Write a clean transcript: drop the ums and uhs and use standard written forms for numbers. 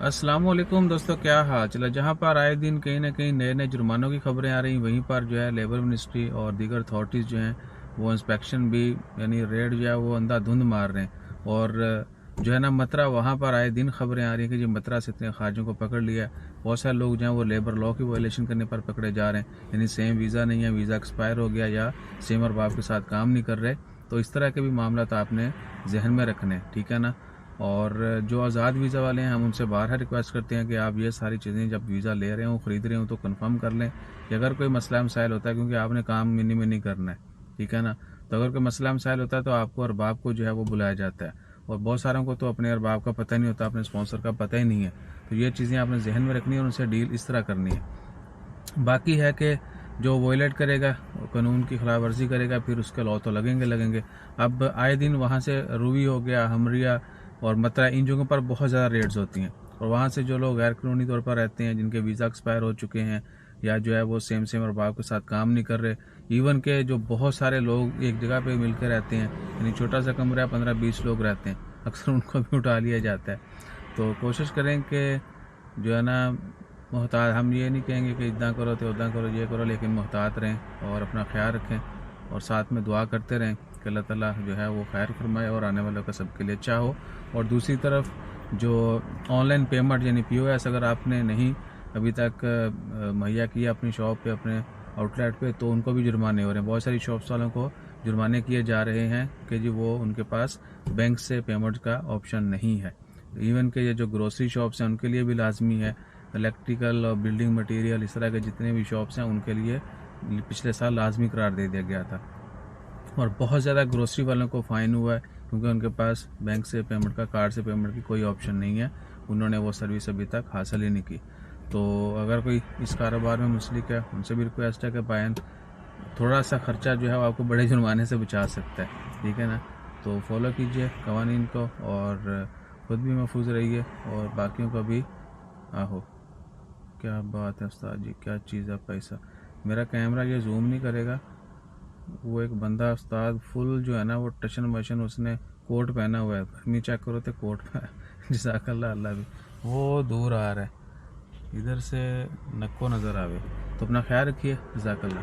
अस्सलाम वालेकुम दोस्तों, क्या हाल चला। जहां पर आए दिन कहीं ना कहीं नए नए जुर्मानों की खबरें आ रही, वहीं पर जो है लेबर मिनिस्ट्री और दीगर अथॉरिटीज़ जो हैं वो इंस्पेक्शन भी यानी रेड जो है वो अंधाधुंध मार रहे हैं। और जो है ना मतरा, वहां पर आए दिन खबरें आ रही हैं कि जो मतरा से इतने खारिजों को पकड़ लिया है। बहुत सारे लोग जो हैं वो लेबर लॉ की वायलेशन करने पर पकड़े जा रहे हैं, यानी सेम वीज़ा नहीं है, वीज़ा एक्सपायर हो गया या सेम और बाप के साथ काम नहीं कर रहे। तो इस तरह के भी मामला तो आपने जहन में रखने हैं, ठीक है ना। और जो आज़ाद वीज़ा वाले हैं, हम उनसे बार रिक्वेस्ट करते हैं कि आप ये सारी चीज़ें जब वीज़ा ले रहे हो, ख़रीद रहे हो, तो कंफर्म कर लें कि अगर कोई मसला मसाइल होता है, क्योंकि आपने काम मिनी में नहीं करना है, ठीक है ना। तो अगर कोई मसला मसाइल होता है तो आपको अरबाब को जो है वो बुलाया जाता है, और बहुत सारों को तो अपने अरबाब का पता नहीं होता, अपने स्पॉन्सर का पता ही नहीं है। तो ये चीज़ें आपने जहन में रखनी है और उनसे डील इस तरह करनी है। बाकी है कि जो वॉयलेट करेगा, कानून की खिलाफ वर्जी करेगा, फिर उसके लॉ तो लगेंगे। अब आए दिन वहाँ से रूवी हो गया, हमरिया और मतरा, इन जगहों पर बहुत ज़्यादा रेड्स होती हैं। और वहाँ से जो लोग गैर कानूनी तौर पर रहते हैं, जिनके वीज़ा एक्सपायर हो चुके हैं या जो है वो सेम और बाप के साथ काम नहीं कर रहे, इवन के जो बहुत सारे लोग एक जगह पे मिलकर रहते हैं, यानी छोटा सा कमरा 15-20 लोग रहते हैं, अक्सर उनको भी उठा लिया जाता है। तो कोशिश करें कि जो है ना मोहतात, हम ये नहीं कहेंगे कि इतना करो तो उतना करो, ये करो, लेकिन मोहतात रहें और अपना ख्याल रखें और साथ में दुआ करते रहें कि अल्लाह ताला जो है वो खैर फरमाए और आने वालों का सबके लिए अच्छा हो। और दूसरी तरफ जो ऑनलाइन पेमेंट यानी POS अगर आपने नहीं अभी तक मुहैया किया अपनी शॉप पे, अपने आउटलेट पे, तो उनको भी जुर्माने हो रहे हैं। बहुत सारी शॉप्स वालों को जुर्माने किए जा रहे हैं कि जी वो उनके पास बैंक से पेमेंट का ऑप्शन नहीं है। इवन के ये जो ग्रोसरी शॉप्स हैं उनके लिए भी लाजमी है, इलेक्ट्रिकल और बिल्डिंग मटेरियल इस तरह के जितने भी शॉप्स हैं उनके लिए पिछले साल लाजमी करार दे दिया गया था। और बहुत ज़्यादा ग्रोसरी वालों को फ़ाइन हुआ है, क्योंकि उनके पास बैंक से पेमेंट का, कार्ड से पेमेंट की कोई ऑप्शन नहीं है, उन्होंने वो सर्विस अभी तक हासिल ही नहीं की। तो अगर कोई इस कारोबार में मुंसलिक है, उनसे भी रिक्वेस्ट है कि बायन थोड़ा सा खर्चा जो है वो आपको बड़े जुर्माने से बचा सकता है, ठीक है ना। तो फॉलो कीजिए कवानीन को और ख़ुद भी महफूज रहिए और बाकियों का भी। आहो, क्या बात है उस्ताद जी, क्या चीज़ है पैसा। मेरा कैमरा ये जूम नहीं करेगा। वो एक बंदा उस्ताद फुल जो है ना वो टशन मशन, उसने कोट पहना हुआ है, गर्मी चेक करो तो कोट पहना जज़ाकल्लाह। अल्लाह भी वो दूर आ रहा है, इधर से नक्को नज़र आवे। तो अपना ख्याल रखिए, जज़ाकल्लाह।